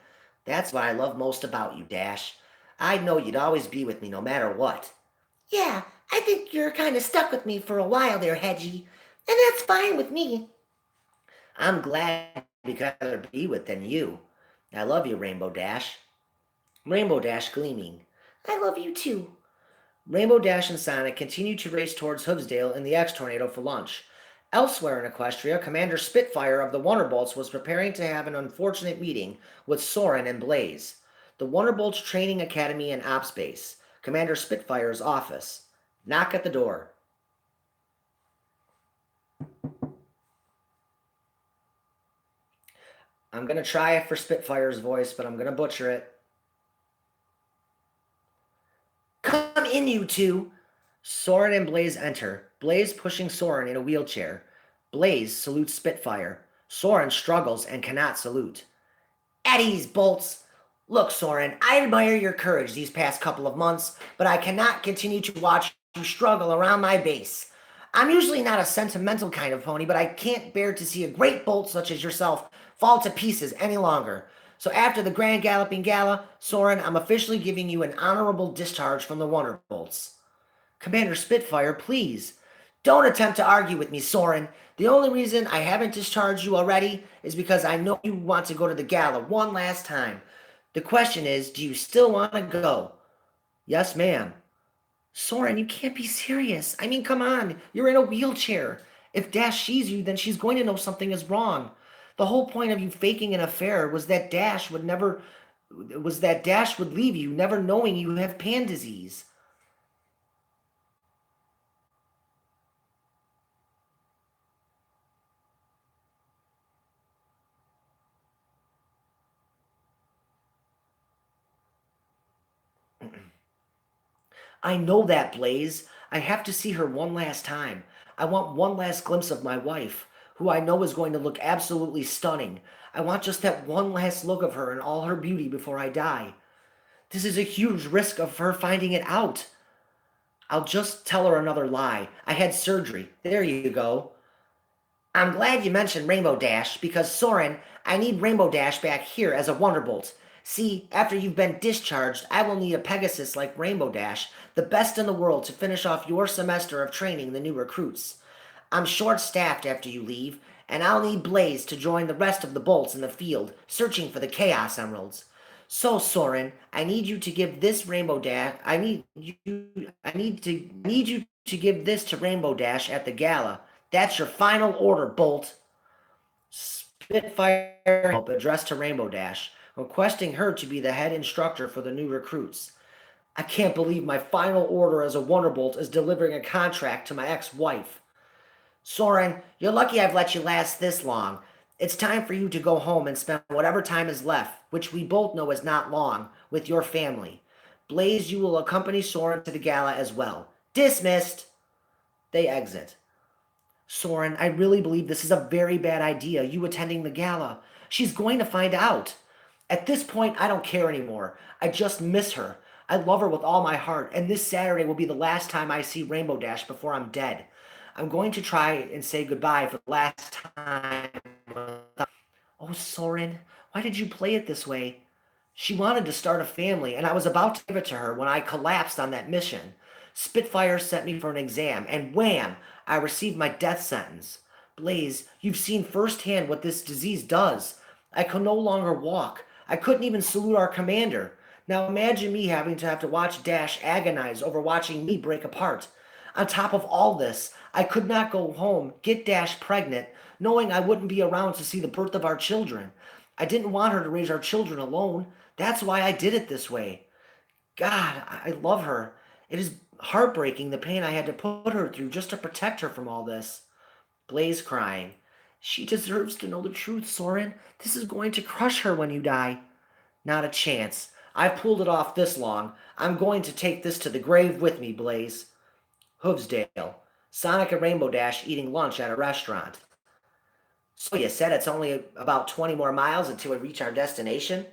That's what I love most about you, Dash. I know you'd always be with me no matter what. Yeah, I think you're kind of stuck with me for a while there, Hedgie. And that's fine with me. I'm glad to rather be with than you. I love you, Rainbow Dash. Rainbow Dash gleaming. I love you too. Rainbow Dash and Sonic continue to race towards Hoofsdale in the X Tornado for lunch. Elsewhere in Equestria, Commander Spitfire of the Wonderbolts was preparing to have an unfortunate meeting with Soren and Blaze. The Wonderbolts Training Academy and Ops Base. Commander Spitfire's office. Knock at the door. I'm going to try it for Spitfire's voice, but I'm going to butcher it. Come in, you two. Soren and Blaze enter. Blaze pushing Soren in a wheelchair. Blaze salutes Spitfire. Soren struggles and cannot salute. At ease, Bolts. Look, Soren, I admire your courage these past couple of months, but I cannot continue to watch you struggle around my base. I'm usually not a sentimental kind of pony, but I can't bear to see a great bolt such as yourself fall to pieces any longer. So after the Grand Galloping Gala, Soren, I'm officially giving you an honorable discharge from the Wonderbolts. Commander Spitfire, please. Don't attempt to argue with me, Soren. The only reason I haven't discharged you already is because I know you want to go to the gala one last time. The question is, do you still want to go? Yes, ma'am. Soren, you can't be serious. I mean, come on. You're in a wheelchair. If Dash sees you, then she's going to know something is wrong. The whole point of you faking an affair was that Dash would leave you, never knowing you have pan disease. I know that, Blaze. I have to see her one last time. I want one last glimpse of my wife, who I know is going to look absolutely stunning. I want just that one last look of her in all her beauty before I die. This is a huge risk of her finding it out. I'll just tell her another lie. I had surgery. There you go. I'm glad you mentioned Rainbow Dash, because Soren, I need Rainbow Dash back here as a Wonderbolt. See, after you've been discharged, I will need a Pegasus like Rainbow Dash, the best in the world, to finish off your semester of training the new recruits. I'm short-staffed after you leave, and I'll need Blaze to join the rest of the bolts in the field, searching for the Chaos Emeralds. So, Soren, I need you to give this Rainbow Dash. I need you to give this to Rainbow Dash at the gala. That's your final order, Bolt. Spitfire help addressed to Rainbow Dash, requesting her to be the head instructor for the new recruits. I can't believe my final order as a Wonderbolt is delivering a contract to my ex-wife. Soren, you're lucky I've let you last this long. It's time for you to go home and spend whatever time is left, which we both know is not long, with your family. Blaze, you will accompany Soren to the gala as well. Dismissed! They exit. Soren, I really believe this is a very bad idea, you attending the gala. She's going to find out. At this point, I don't care anymore. I just miss her. I love her with all my heart, and this Saturday will be the last time I see Rainbow Dash before I'm dead. I'm going to try and say goodbye for the last time. Oh, Soren, why did you play it this way? She wanted to start a family, and I was about to give it to her when I collapsed on that mission. Spitfire sent me for an exam, and wham! I received my death sentence. Blaze, you've seen firsthand what this disease does. I could no longer walk. I couldn't even salute our commander. Now imagine me having to have to watch Dash agonize over watching me break apart. On top of all this, I could not go home, get Dash pregnant, knowing I wouldn't be around to see the birth of our children. I didn't want her to raise our children alone. That's why I did it this way. God, I love her. It is heartbreaking the pain I had to put her through just to protect her from all this. Blaze crying. She deserves to know the truth, Soren. This is going to crush her when you die. Not a chance. I've pulled it off this long. I'm going to take this to the grave with me, Blaze. Hoofsdale. Sonic and Rainbow Dash eating lunch at a restaurant. So you said it's only about 20 more miles until we reach our destination?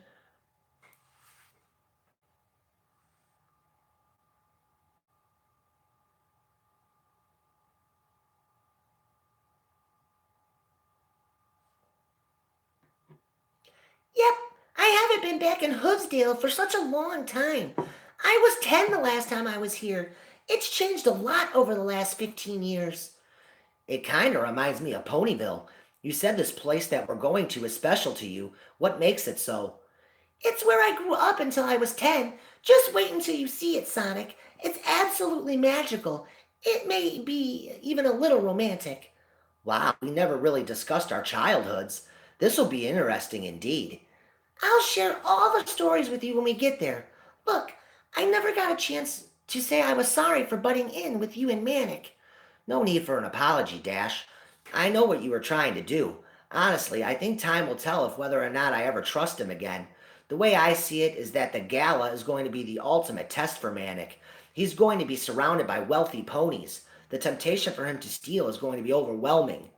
Yep, I haven't been back in Hoofsdale for such a long time. I was 10 the last time I was here. It's changed a lot over the last 15 years. It kinda reminds me of Ponyville. You said this place that we're going to is special to you. What makes it so? It's where I grew up until I was 10. Just wait until you see it, Sonic. It's absolutely magical. It may be even a little romantic. Wow, we never really discussed our childhoods. This'll be interesting indeed. I'll share all the stories with you when we get there. Look, I never got a chance to say I was sorry for butting in with you and Manic. No need for an apology, Dash. I know what you were trying to do. Honestly, I think time will tell if whether or not I ever trust him again. The way I see it is that the gala is going to be the ultimate test for Manic. He's going to be surrounded by wealthy ponies. The temptation for him to steal is going to be overwhelming.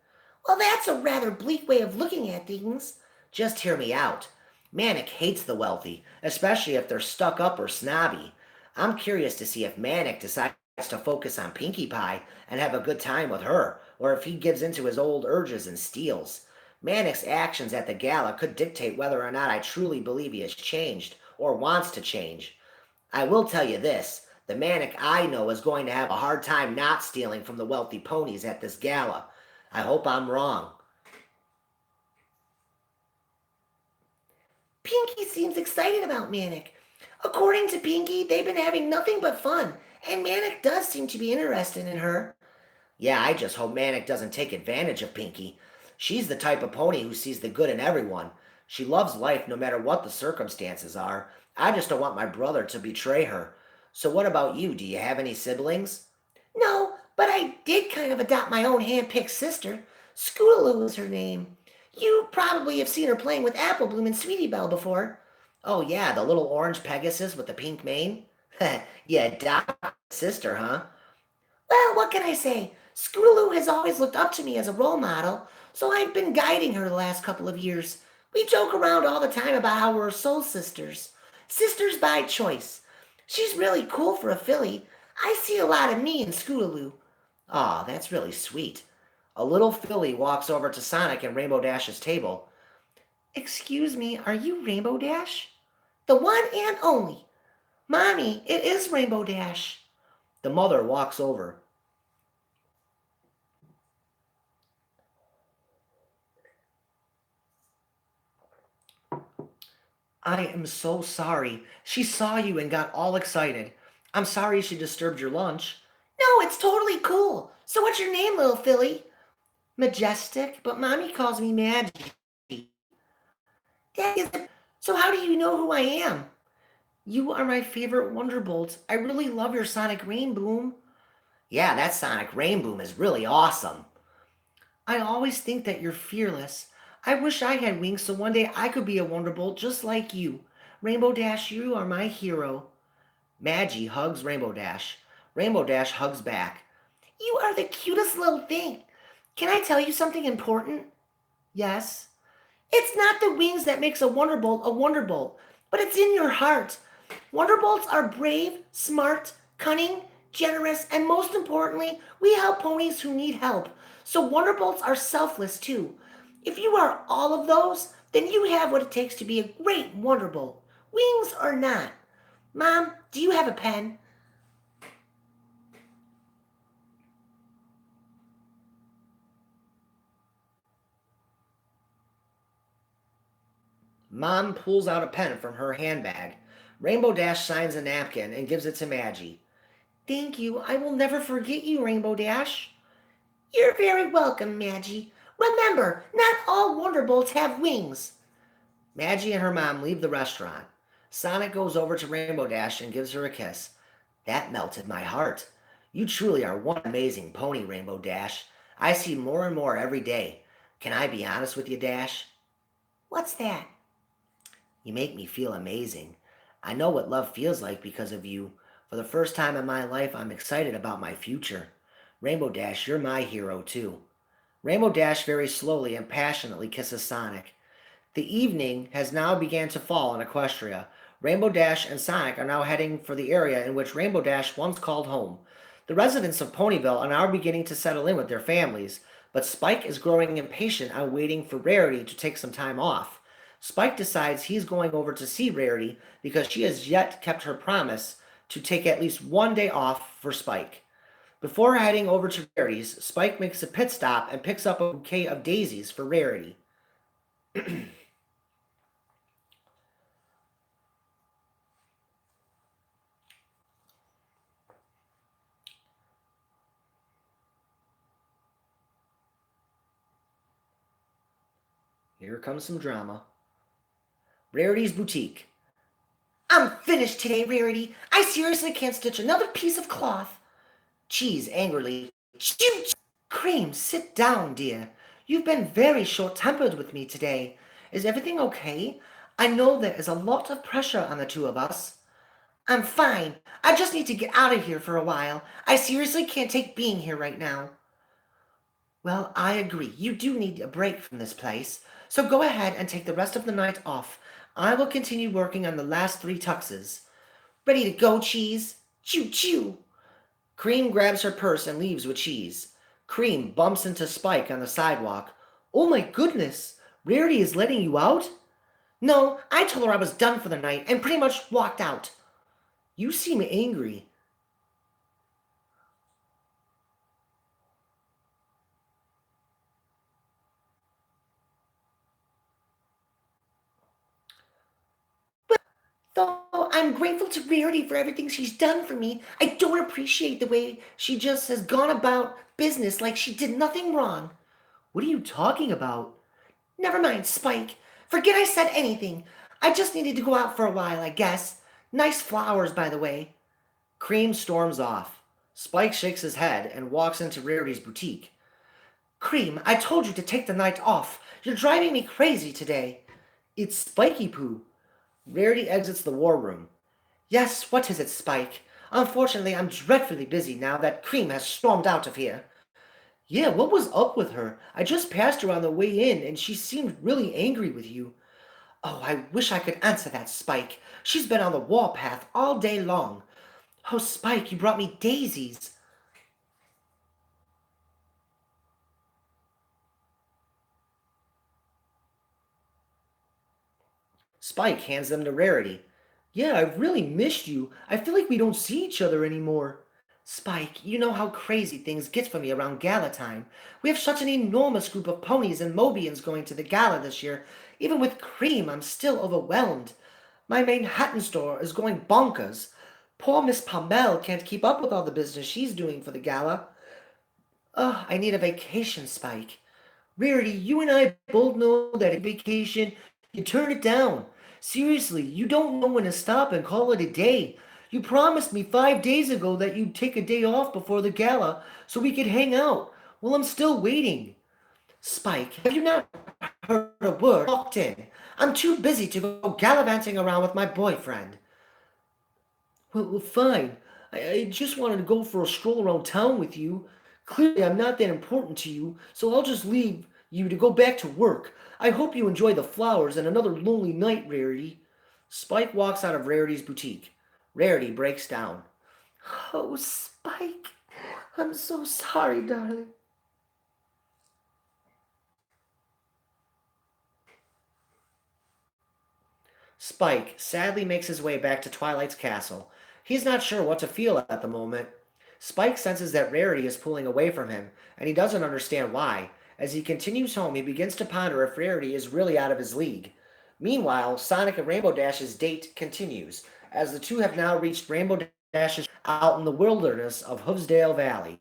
Well, that's a rather bleak way of looking at things. Just hear me out. Manic hates the wealthy, especially if they're stuck up or snobby. I'm curious to see if Manic decides to focus on Pinkie Pie and have a good time with her, or if he gives into his old urges and steals. Manic's actions at the gala could dictate whether or not I truly believe he has changed or wants to change. I will tell you this, the Manic I know is going to have a hard time not stealing from the wealthy ponies at this gala. I hope I'm wrong. Pinkie seems excited about Manic. According to Pinkie, they've been having nothing but fun, and Manic does seem to be interested in her. Yeah, I just hope Manic doesn't take advantage of Pinkie. She's the type of pony who sees the good in everyone. She loves life no matter what the circumstances are. I just don't want my brother to betray her. So what about you? Do you have any siblings? No, but I did kind of adopt my own hand-picked sister. Scootaloo is her name. You probably have seen her playing with Apple Bloom and Sweetie Belle before. Oh yeah, the little orange Pegasus with the pink mane? Yeah, adopt sister, huh? Well, what can I say? Scootaloo has always looked up to me as a role model, so I've been guiding her the last couple of years. We joke around all the time about how we're soul sisters. Sisters by choice. She's really cool for a filly. I see a lot of me in Scootaloo. Aw, that's really sweet. A little filly walks over to Sonic and Rainbow Dash's table. Excuse me, are you Rainbow Dash? The one and only. Mommy, it is Rainbow Dash. The mother walks over. I am so sorry. She saw you and got all excited. I'm sorry she disturbed your lunch. No, it's totally cool. So what's your name, little filly? Majestic, but Mommy calls me Maggie. That is it. So how do you know who I am? You are my favorite Wonderbolt. I really love your Sonic Rainboom. Yeah, that Sonic Rainboom is really awesome. I always think that you're fearless. I wish I had wings so one day I could be a Wonderbolt just like you. Rainbow Dash, you are my hero. Maggie hugs Rainbow Dash. Rainbow Dash hugs back. You are the cutest little thing. Can I tell you something important? Yes. It's not the wings that makes a Wonderbolt, but it's in your heart. Wonderbolts are brave, smart, cunning, generous, and most importantly, we help ponies who need help. So Wonderbolts are selfless too. If you are all of those, then you have what it takes to be a great Wonderbolt. Wings or not. Mom, do you have a pen? Mom pulls out a pen from her handbag. Rainbow Dash signs a napkin and gives it to Maggie. Thank you. I will never forget you, Rainbow Dash. You're very welcome, Maggie. Remember, not all Wonderbolts have wings. Maggie and her mom leave the restaurant. Sonic goes over to Rainbow Dash and gives her a kiss. That melted my heart. You truly are one amazing pony, Rainbow Dash. I see more and more every day. Can I be honest with you, Dash? What's that? You make me feel amazing. I know what love feels like because of you. For the first time in my life, I'm excited about my future. Rainbow Dash, you're my hero too. Rainbow Dash very slowly and passionately kisses Sonic. The evening has now began to fall in Equestria. Rainbow Dash and Sonic are now heading for the area in which Rainbow Dash once called home. The residents of Ponyville are now beginning to settle in with their families, but Spike is growing impatient on waiting for Rarity to take some time off. Spike decides he's going over to see Rarity because she has yet kept her promise to take at least one day off for Spike. Before heading over to Rarity's, Spike makes a pit stop and picks up a bouquet of daisies for Rarity. Here comes some drama. Rarity's Boutique. I'm finished today, Rarity. I seriously can't stitch another piece of cloth. Cheese angrily. Choo! Cream, sit down, dear. You've been very short-tempered with me today. Is everything okay? I know there is a lot of pressure on the two of us. I'm fine. I just need to get out of here for a while. I seriously can't take being here right now. Well, I agree. You do need a break from this place. So go ahead and take the rest of the night off. I will continue working on the last 3 tuxes. Ready to go, Cheese? Choo choo. Cream grabs her purse and leaves with cheese. Cream bumps into Spike on the sidewalk. Oh my goodness! Rarity is letting you out? No, I told her I was done for the night and pretty much walked out. You seem angry. Though I'm grateful to Rarity for everything she's done for me, I don't appreciate the way she just has gone about business like she did nothing wrong. What are you talking about? Never mind, Spike. Forget I said anything. I just needed to go out for a while, I guess. Nice flowers, by the way. Cream storms off. Spike shakes his head and walks into Rarity's boutique. Cream, I told you to take the night off. You're driving me crazy today. It's Spiky Poo. Rarity exits the war room. Yes, what is it, Spike? Unfortunately, I'm dreadfully busy now that Cream has stormed out of here. Yeah, what was up with her? I just passed her on the way in and she seemed really angry with you. Oh, I wish I could answer that, Spike. She's been on the warpath all day long. Oh, Spike, you brought me daisies. Spike hands them to Rarity. Yeah, I've really missed you. I feel like we don't see each other anymore. Spike, you know how crazy things get for me around gala time. We have such an enormous group of ponies and Mobians going to the gala this year. Even with Cream, I'm still overwhelmed. My Manhattan store is going bonkers. Poor Miss Palmel can't keep up with all the business she's doing for the gala. Ugh, I need a vacation, Spike. Rarity, you and I both know that a vacation, you turn it down. Seriously, you don't know when to stop and call it a day. You promised me 5 days ago that you'd take a day off before the gala so we could hang out. Well, I'm still waiting. Spike, have you not heard a word? Walked in. I'm too busy to go gallivanting around with my boyfriend. Well, fine. I just wanted to go for a stroll around town with you. Clearly, I'm not that important to you, so I'll just leave you to go back to work. I hope you enjoy the flowers and another lonely night, Rarity. Spike walks out of Rarity's boutique. Rarity breaks down. Oh, Spike. I'm so sorry, darling. Spike sadly makes his way back to Twilight's castle. He's not sure what to feel at the moment. Spike senses that Rarity is pulling away from him, and he doesn't understand why. As he continues home, he begins to ponder if Rarity is really out of his league. Meanwhile, Sonic and Rainbow Dash's date continues, as the two have now reached Rainbow Dash's out in the wilderness of Hoofsdale Valley.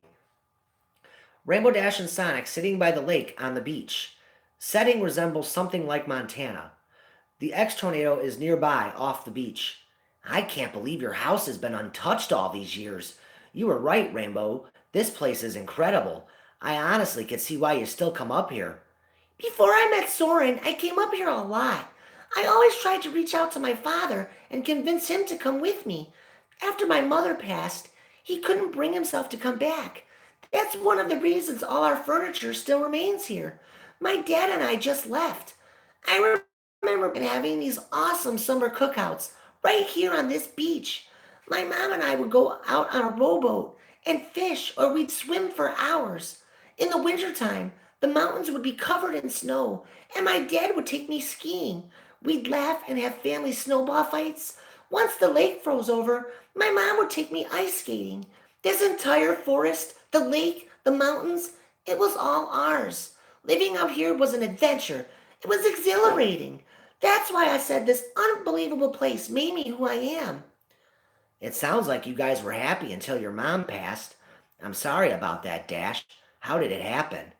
Rainbow Dash and Sonic sitting by the lake on the beach. Setting resembles something like Montana. The X-Tornado is nearby, off the beach. I can't believe your house has been untouched all these years. You were right, Rainbow. This place is incredible. I honestly could see why you still come up here. Before I met Soren, I came up here a lot. I always tried to reach out to my father and convince him to come with me. After my mother passed, he couldn't bring himself to come back. That's one of the reasons all our furniture still remains here. My dad and I just left. I remember having these awesome summer cookouts right here on this beach. My mom and I would go out on a rowboat and fish, or we'd swim for hours. In the wintertime, the mountains would be covered in snow, and my dad would take me skiing. We'd laugh and have family snowball fights. Once the lake froze over, my mom would take me ice skating. This entire forest, the lake, the mountains, it was all ours. Living out here was an adventure. It was exhilarating. That's why I said this unbelievable place made me who I am. It sounds like you guys were happy until your mom passed. I'm sorry about that, Dash. How did it happen?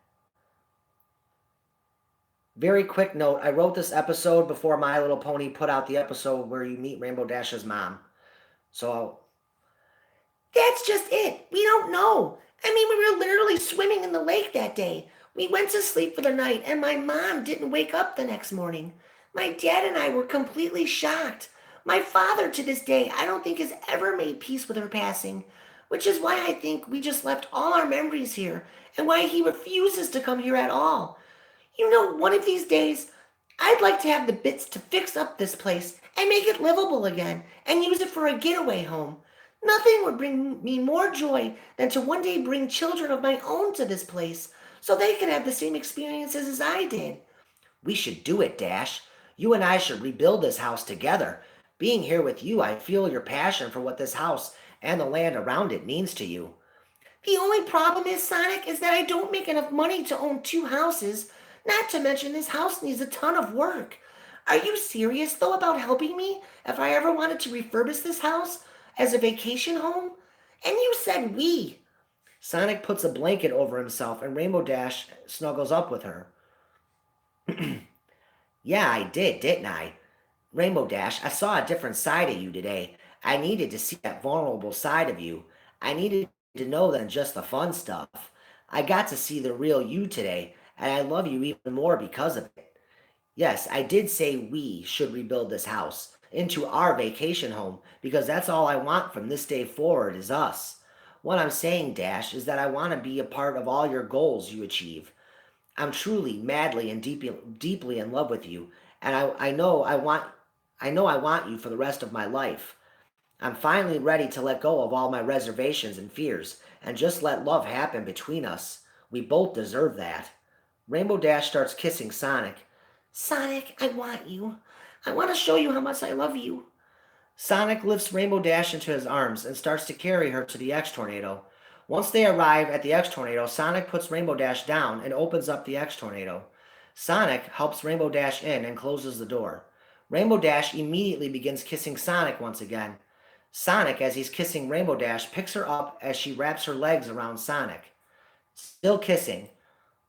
Very quick note, I wrote this episode before My Little Pony put out the episode where you meet Rainbow Dash's mom. So, that's just it. We don't know. I mean, we were literally swimming in the lake that day. We went to sleep for the night, and my mom didn't wake up the next morning. My dad and I were completely shocked. My father, to this day, I don't think has ever made peace with her passing, which is why I think we just left all our memories here, and why he refuses to come here at all. You know, one of these days, I'd like to have the bits to fix up this place and make it livable again, and use it for a getaway home. Nothing would bring me more joy than to one day bring children of my own to this place so they can have the same experiences as I did. We should do it, Dash. You and I should rebuild this house together. Being here with you, I feel your passion for what this house and the land around it means to you. The only problem is, Sonic, is that I don't make enough money to own two houses. Not to mention, this house needs a ton of work. Are you serious, though, about helping me if I ever wanted to refurbish this house as a vacation home? And you said we. Sonic puts a blanket over himself and Rainbow Dash snuggles up with her. Yeah, I did, didn't I? Rainbow Dash, I saw a different side of you today. I needed to see that vulnerable side of you. I needed to know than just the fun stuff. I got to see the real you today, and I love you even more because of it. Yes, I did say we should rebuild this house into our vacation home because that's all I want from this day forward is us. What I'm saying, Dash, is that I want to be a part of all your goals you achieve. I'm truly, madly, and deeply in love with you, and I want you for the rest of my life. I'm finally ready to let go of all my reservations and fears, and just let love happen between us. We both deserve that. Rainbow Dash starts kissing Sonic. Sonic, I want you. I want to show you how much I love you. Sonic lifts Rainbow Dash into his arms and starts to carry her to the X Tornado. Once they arrive at the X Tornado, Sonic puts Rainbow Dash down and opens up the X Tornado. Sonic helps Rainbow Dash in and closes the door. Rainbow Dash immediately begins kissing Sonic once again. Sonic, as he's kissing Rainbow Dash, picks her up as she wraps her legs around Sonic. Still kissing.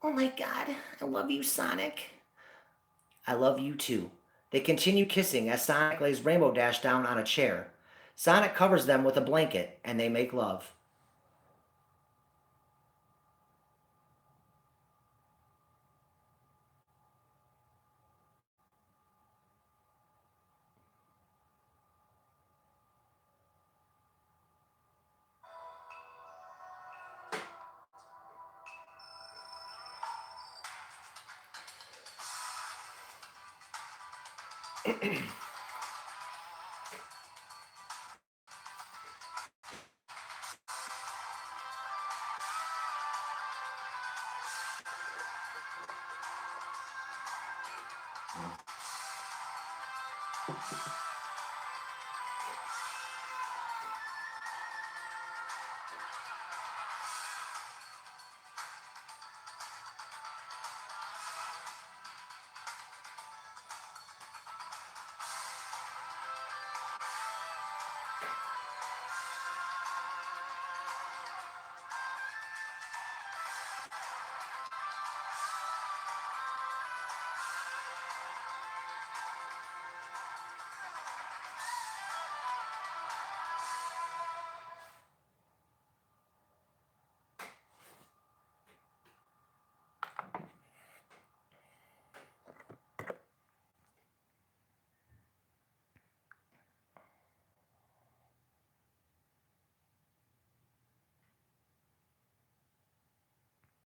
Oh my god, I love you, Sonic. I love you too. They continue kissing as Sonic lays Rainbow Dash down on a chair. Sonic covers them with a blanket and they make love.